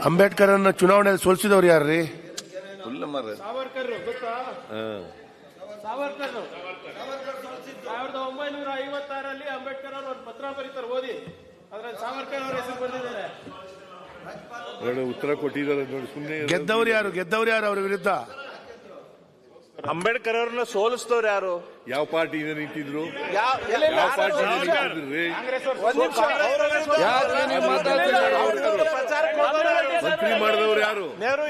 ಅಂಬೇಡ್ಕರ್ ಅನ್ನ ಚುನಾವಣೆಯಲ್ಲಿ ಸೋಲಿಸಿದವ್ರು ಯಾರ್ರೀ? ಸಾವರ್ಕರ್ ಗೊತ್ತಾ? ಸಾವರ್ಕರ್ 1956ರಲ್ಲಿ ಅಂಬೇಡ್ಕರ್ ಅವರು ಒಂದು ಪತ್ರ ಬರೀತಾರೆ, ಓದಿ. ಅದ್ರಲ್ಲಿ ಸಾವರ್ಕರ್ ಅವರ ಹೆಸರು ಬಂದಿದ್ದಾರೆ. ಉತ್ತರ ಕೊಟ್ಟಿದ್ದಾರೆ ನೋಡಿ. ಸುಮ್ಮನೆ ಗೆದ್ದವ್ರು ಯಾರು ಅವ್ರ ವಿರುದ್ಧ? ಅಂಬೇಡ್ಕರ್ ಅವ್ರನ್ನ ಸೋಲಿಸಿದವ್ರು ಯಾರು? ಯಾವ ಪಾರ್ಟಿ ನಿಂತಿದ್ರು? ಮಂತ್ರಿ ಮಾಡಿದವ್ರು ಯಾರು? ನೆಹರು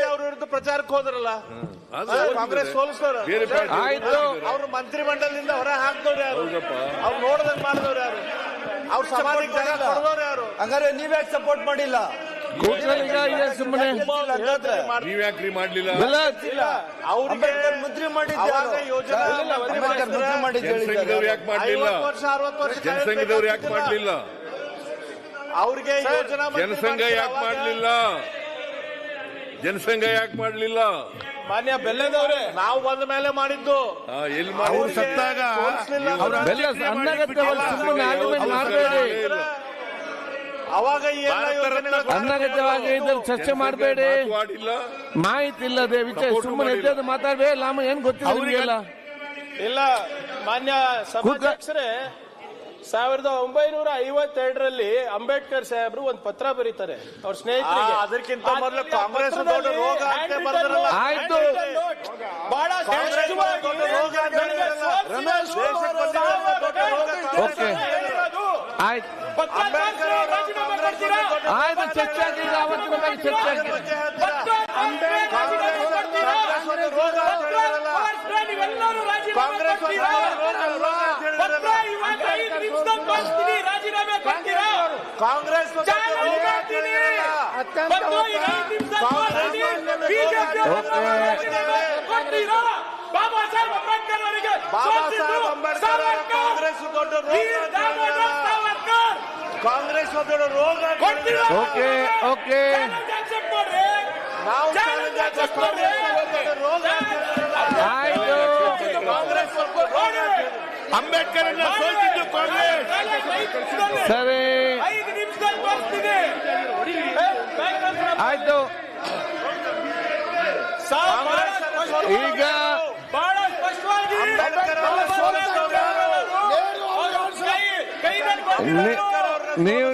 ಅವ್ರ ವಿರುದ್ಧ ಪ್ರಚಾರಕ್ಕೆ ಹೋದ್ರಲ್ಲ, ಕಾಂಗ್ರೆಸ್ ಸೋಲಿಸಿದವ್ರು. ಅವ್ರು ಮಂತ್ರಿ ಮಂಡಲದಿಂದ ಹೊರ ಹಾಕಿದವ್ರು ಯಾರು? ಅವ್ರು ನೋಡ್ದಂಗ್ ಮಾಡಿದವ್ರು ಯಾರು? ಅವ್ರು ಸಮಾಜಕ್ಕೆ ಜಾಗ ಕೊಡದವ್ರು ಯಾರು? ಹಂಗಾರೆ ನೀವ್ಯಾಕೆ ಸಪೋರ್ಟ್ ಮಾಡಿಲ್ಲ? ಸುಮ್ಮನೆ ನೀವ್ಯಾಕ್ರಿ ಮಾಡ್ಲಿಲ್ಲ? ಮಂತ್ರಿ ಜನಸಂಘದವ್ರು ಯಾಕೆ ಮಾಡ್ಲಿಲ್ಲ? ಜನಸಂಘದವ್ರು ಯಾಕೆ ಮಾಡ್ಲಿಲ್ಲ? ಅವ್ರಿಗೆ ಜನಸಂಘ ಯಾಕೆ ಮಾಡ್ಲಿಲ್ಲ? ಜನಸಂಘ ಯಾಕೆ ಮಾಡ್ಲಿಲ್ಲ? ಮಾನ್ಯ ಬೆಲ್ಲದವ್ರೆ, ನಾವು ಬಂದ ಮೇಲೆ ಮಾಡಿದ್ದು. ಎಲ್ಲಿ ಅವ್ರು ಸತ್ತಾಗ ಅವಾಗ ಅನ್ನಗತ್ಯವಾಗಿ ಚರ್ಚೆ ಮಾಡಬೇಡಿ, ಮಾಹಿತಿ ಇಲ್ಲದೆ ವಿಚಾರ ಸುಮ್ಮನೆ ಎದ್ದು ಮಾತಾಡ್ಬೇಡಿ. ಏನ್ ಗೊತ್ತಿಲ್ಲ. ಇಲ್ಲ ಮಾನ್ಯ ಸಭಾಧ್ಯಕ್ಷರೇ, 1952ರಲ್ಲಿ ಅಂಬೇಡ್ಕರ್ ಸಾಹೇಬ್ರು ಒಂದು ಪತ್ರ ಬರೀತಾರೆ ಅವ್ರ ಸ್ನೇಹಿತರಿಗೆ. ಅದಕ್ಕಿಂತ ಮೊದಲು ಕಾಂಗ್ರೆಸ್ ದೊಡ್ಡ ರೋಗ ಅಂತ ಬರೆದ್ರಲ್ಲ. ಆಯ್ತು, ಬಹಳ ಓಕೆ ಆಯ್ತು ಆಯ್ತು, ಚರ್ಚೆ ಆಗಿದೆ. ಅವತ್ತಿನ ಬಗ್ಗೆ ಚರ್ಚೆ ಆಗಿದೆ. ಕಾಂಗ್ರೆಸ್ ಬಾಬಾ ಸಾಹೇಬ್ ಅಂಬೇಡ್ಕರ್ ಅವರಿಗೆ ಕಾಂಗ್ರೆಸ್ ದೊಡ್ಡ ಕಾಂಗ್ರೆಸ್ ದೊಡ್ಡ ರೋಗ. ಓಕೆ ಓಕೆ, ನಾವು ಆಯ್ತು. ಅಂಬೇಡ್ಕರ್ ಅನ್ನ ಸೋಲಿಸಿದ್ದು ಕಾಂಗ್ರೆಸ್. ಸರಿ ಆಯ್ತು. ಈಗ ಬಹಳ ಸ್ಪಷ್ಟವಾಗಿ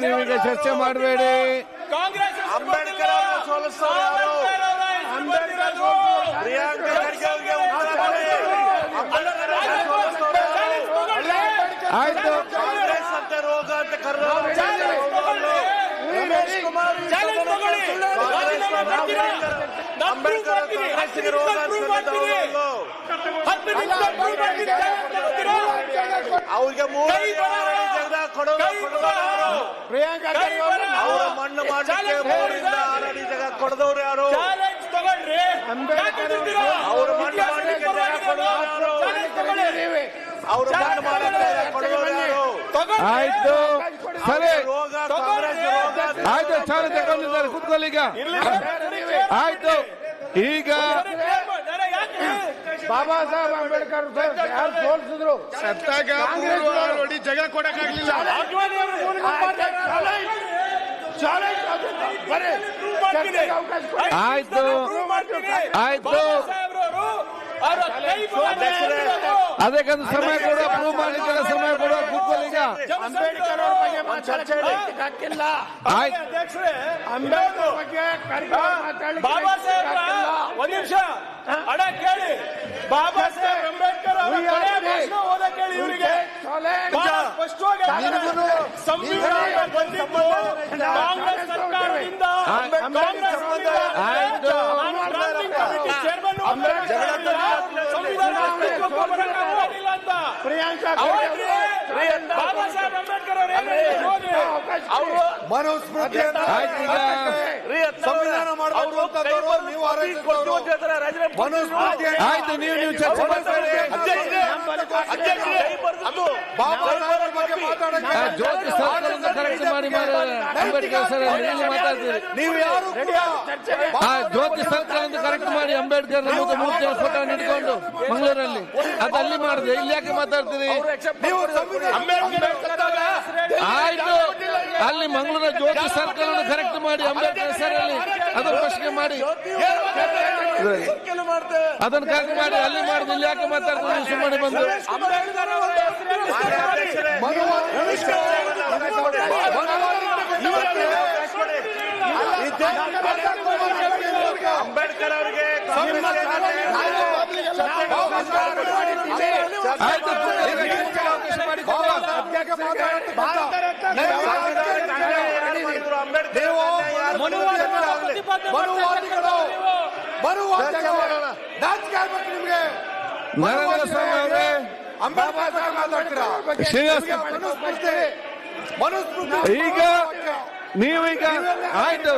ನೀವೀಗ ಚರ್ಚೆ ಮಾಡಬೇಡಿ. ಕಾಂಗ್ರೆಸ್ ಅಂಬೇಡ್ಕರ್ ಪ್ರಿಯಾಂಕ ಖರ್ಗೆ ಆಯ್ತು. ಕಾಂಗ್ರೆಸ್ ಅಂತ ರೋಗ ಅಂತ ಅವ್ರಿಗೆ ಅವರ ಮಣ್ಣು ಮಾಡಲಿಕ್ಕೆ 3 ಅಡಿ ಜಾಗ ಕೊಡದವ್ರು ಯಾರು? ಅವ್ರ ಮಣ್ಣು ಮಾಡಲಿಕ್ಕೆ ಜಾಗ ಕೊಡದವ್ರು ಯಾರು? ಅವ್ರ ಮಣ್ಣು ಮಾಡಲಿಕ್ಕೆ ಕೊಡದವ್ರು ಯಾರು? ಆಯ್ತು ಸರಿ ರೋಗ ಕಾಂಗ್ರೆಸ್ ರೋಗ. ಆಯ್ತು, ಚಾಲು ತಗೊಂಡಿದ್ದಾರೆ, ಕೂತ್ಕೊಳ್ಳಿ. ಈಗ ಆಯ್ತು. ಈಗ ಬಾಬಾ ಸಾಹೇಬ್ ಅಂಬೇಡ್ಕರ್ ಯಾರು ಸೋಲಿಸಿದ್ರು? ಸತ್ತಾಗ ನೋಡಿ ಜಾಗ ಕೊಡಕ್ಕಾಗ್ಲಿಲ್ಲ. ಆಯ್ತು ಆಯ್ತು, ಅದಕ್ಕಂದು ಸಮಯ ಕೊಡುವ, ಪ್ರೂವ್ ಮಾಡಲಿಕ್ಕೆ ಸಮಯ ಕೊಡುವ. ಕೂತ್ಕೊಳ್ಳಿ. ಈಗ ಅಂಬೇಡ್ಕರ್ ಅವ್ರ ಬಗ್ಗೆ ಮಾತಾಡಕ್ಕೆ ಹಾಕಿಲ್ಲ. ಆಯ್ತು, ಅಂಬೇಡ್ಕರ್ ಬಗ್ಗೆ ಬಾಬಾ ಸಾಹೇಬ್ ಒಂದ್ ನಿಮಿಷ ಅಡ ಕೇಳಿ. ಬಾಬಾ ಸಾಹೇಬ್ ಅಂಬೇಡ್ಕರ್ ಅವರ ಕೊನೆಯ ಭಾಷಣ ಓದ ಕೇಳಿ. ಇವರಿಗೆ ಸ್ಪಷ್ಟವಾಗಿ ಸಂವಿಧಾನ ಬಂದಿದ್ದು ಕಾಂಗ್ರೆಸ್ ಸರ್ಕಾರದಿಂದ. ಆಯ್ತು ಪ್ರಿಯಾಂಕ ಬಾಬಾ ಸಾಹೇಬ್ ಅಂಬೇಡ್ಕರ್ ಮನುಸ್ಮೃತಿ ಸಂವಿಧಾನ ಮಾಡುವಂತವರು ನೀವು ಮನುಸ್ಮೃತಿ. ಆಯ್ತು, ನೀವು ಚರ್ಚೆ ಮಾಡ್ಬೇಡಿ. ಜ್ಯೋತಿ ಸರ್ಕಲ್ ಕರೆಕ್ಟ್ ಮಾಡಿ ಅಂಬೇಡ್ಕರ್ ಸರ್ ಮಾತಾಡ್ತೀರಿ. ನೀವು ಯಾರು? ಜ್ಯೋತಿ ಸರ್ಕಲ್ ಅಂತ ಕರೆಕ್ಟ್ ಮಾಡಿ ಅಂಬೇಡ್ಕರ್ ಮೂರ್ತಿ ಫೋಟೋ ಇಟ್ಕೊಂಡು ಮಂಗಳೂರಲ್ಲಿ ಅದು ಅಲ್ಲಿ ಮಾಡಿದೆ. ಇಲ್ಲಿ ಯಾಕೆ ಮಾತಾಡ್ತೀರಿ? ಆಯ್ತು, ಅಲ್ಲಿ ಮಂಗಳೂರ ಜ್ಯೋತಿ ಸರ್ಕಲ್ ಕರೆಕ್ಟ್ ಮಾಡಿ ಅಂಬೇಡ್ಕರ್ ಸರ್ ಅಲ್ಲಿ ಮಾಡಿ ಅದನ್ನ ಕರೆಕ್ಟ್ ಮಾಡಿ ಅಲ್ಲಿ ಮಾಡುದು ಇಲ್ಲಿ ಯಾಕೆ ಮಾತಾಡ್ತಾರೆ ಸುಮ್ಮನೆ ಬಂದು ಅಂಬೇಡ್ಕರ್ ಅವರಿಗೆ ಆಯ್ತು ನರೇಂದ್ರ ಸ್ವಾಮಿ ಅವರೇ ಶ್ರೀನಿವಾಸ್ ಈಗ ನೀವೀಗ ಆಯ್ತು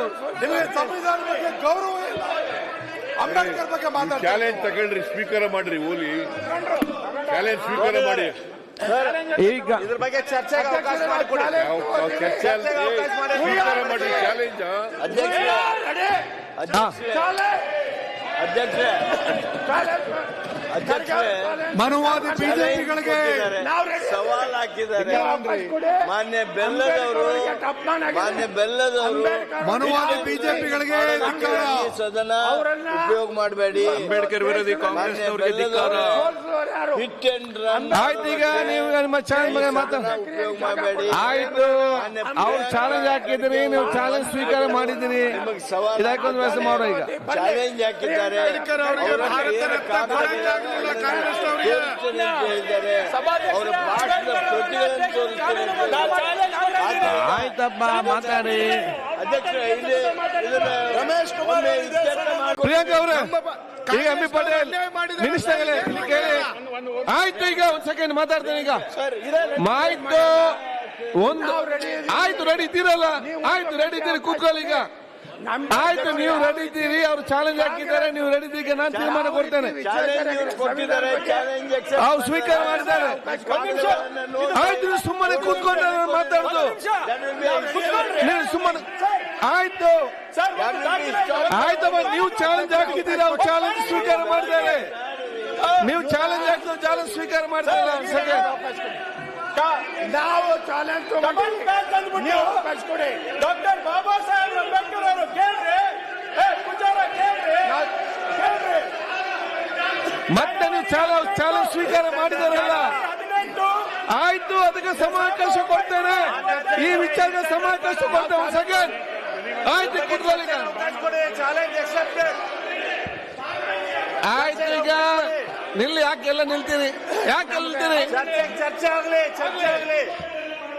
ಗೌರವ ಅಂಬೇಡ್ಕರ್ ಬಗ್ಗೆ ಮಾತಾಡ್ತಾರೆ. ಚಾಲೆಂಜ್ ತಗೊಳ್ರಿ, ಸ್ಪೀಕರ್ ಮಾಡ್ರಿ, ಓಲಿ ಚಾಲೆಂಜ್ ಸ್ವೀಕಾರ ಮಾಡಿ. ಈಗ ಇದ್ರ ಬಗ್ಗೆ ಚರ್ಚೆಗೆ ಅವಕಾಶ ಮಾಡಿಕೊಡಿ. ಚರ್ಚೆ ಸ್ವೀಕಾರ ಮಾಡ್ರಿ ಚಾಲೆಂಜ್. ಮನುವಾದಿ ಬಿಜೆಪಿಗಳಿಗೆ ಸವಾಲ್ ಹಾಕಿದ್ದಾರೆ. ಮಾನ್ಯ ಬೆಲ್ಲದವರು ಮನುವಾದಿ ಬಿಜೆಪಿಗಳಿಗೆ ಸದನ ಉಪಯೋಗ ಮಾಡಬೇಡಿ. ಅಂಬೇಡ್ಕರ್ ವಿರೋಧಿ ಕಾಂಗ್ರೆಸ್ ಹಿಟ್ ಅಂಡ್ ರನ್ ಆಯ್ತು. ಈಗ ನೀವು ನಿಮ್ಮ ಚಾಲೆಂಜ್ ಮಾತಾಡ ಉಪಯೋಗ ಮಾಡಬೇಡಿ. ಆಯ್ತು, ಅವ್ರು ಚಾಲೆಂಜ್ ಹಾಕಿದ್ರಿ, ನೀವು ಚಾಲೆಂಜ್ ಸ್ವೀಕಾರ ಮಾಡಿದಿರಿ, ಇದಕ್ಕೊಂದು ವ್ಯವಸ್ಥೆ ಮಾಡೋ. ಈಗ ಚಾಲೆಂಜ್ ಹಾಕಿದ್ದಾರೆ. ಅವರ ಭಾಷಣದ ಪ್ರತಿಗಳನ್ನು ತೋರಿಸ್ತಾರೆ. ಆಯ್ತಪ್ಪ, ಮಾತಾಡಿ. ಅಧ್ಯಕ್ಷ ಇಲ್ಲಿ ರಮೇಶ್ ಕುಮಾರ್ ಪ್ರಿಯಾಂಕ ಅವರೇ, ಈಗ ಎಂ ಬಿ ಪಾಟೀಲ್ ಮಿನಿಸ್ಟರ್ ಕೇಳಿ. ಆಯ್ತು, ಈಗ ಒಂದ್ ಸೆಕೆಂಡ್ ಮಾತಾಡ್ತೇನೆ. ಈಗ ಆಯ್ತು, ಒಂದು ಆಯ್ತು, ರೆಡಿ ಇದ್ದೀರಲ್ಲ? ಆಯ್ತು, ರೆಡಿ ಇದ್ದೀರಿ, ಕೂತ್ಕೊಳ್ಳಿ. ಈಗ ಆಯ್ತು, ನೀವು ರೆಡಿ ಇದ್ದೀರಿ, ಅವ್ರು ಚಾಲೆಂಜ್ ಹಾಕಿದ್ದಾರೆ, ನೀವು ರೆಡಿ ಇದ್ದೀಗ ನಾನು ತೀರ್ಮಾನ ಕೊಡ್ತೇನೆ. ಅವ್ರು ಸ್ವೀಕಾರ ಮಾಡಿದ್ದಾರೆ. ಆಯ್ತು, ನೀವು ಸುಮ್ಮನೆ ಕೂತ್ಕೊಂಡು ಮಾತಾಡುದು, ನೀವು ಸುಮ್ಮನೆ. ಆಯ್ತು ಆಯ್ತಮ್ಮ, ನೀವು ಚಾಲೆಂಜ್ ಹಾಕಿದ್ದೀರಿ, ಅವ್ರು ಚಾಲೆಂಜ್ ಸ್ವೀಕಾರ ಮಾಡಿದ್ದಾರೆ. ನೀವು ಚಾಲೆಂಜ್ ಹಾಕಿದ್ರು ಚಾಲೆಂಜ್ ಸ್ವೀಕಾರ ಮಾಡ್ತಾರೆ. ನಾವು ಚಾಲೆಂಜ್ ಡಾಕ್ಟರ್ ಬಾಬಾ ಸಾಹೇಬ್ ಅಂಬೇಡ್ಕರ್ ಅವರು ಕೇಳ್ರಿ, ಮತ್ತೆ ನೀವು ಚಾಲೆಂಜ್ ಸ್ವೀಕಾರ ಮಾಡಿದಾರಲ್ಲ? ಆಯ್ತು, ಅದಕ್ಕೆ ಸಮಾವಕಾಶ ಕೊಡ್ತೇನೆ, ಈ ವಿಚಾರದ ಸಮಾವಕಾಶ ಕೊಡ್ತೇನೆ. ಒಂದು ಸೆಕೆಂಡ್, ಆಯ್ತು, ಕೂತ್ಕೊಳ್ಳಿ. Challenge accepted. ಆಯ್ತು, ಈಗ ನಿಲ್ಲಿ. ಯಾಕೆಲ್ಲ ನಿಲ್ತೀರಿ? ಯಾಕೆಲ್ಲ ನಿಲ್ತೀರಿ? ಚರ್ಚೆ ಆಗ್ಲಿ.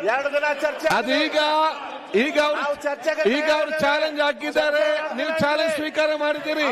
2 ದಿನ ಚರ್ಚೆ. ಅದೀಗ ಈಗ ಅವ್ರು ಚಾಲೆಂಜ್ ಹಾಕಿದ್ದಾರೆ, ನೀವು ಚಾಲೆಂಜ್ ಸ್ವೀಕಾರ ಮಾಡಿದ್ದೀರಿ.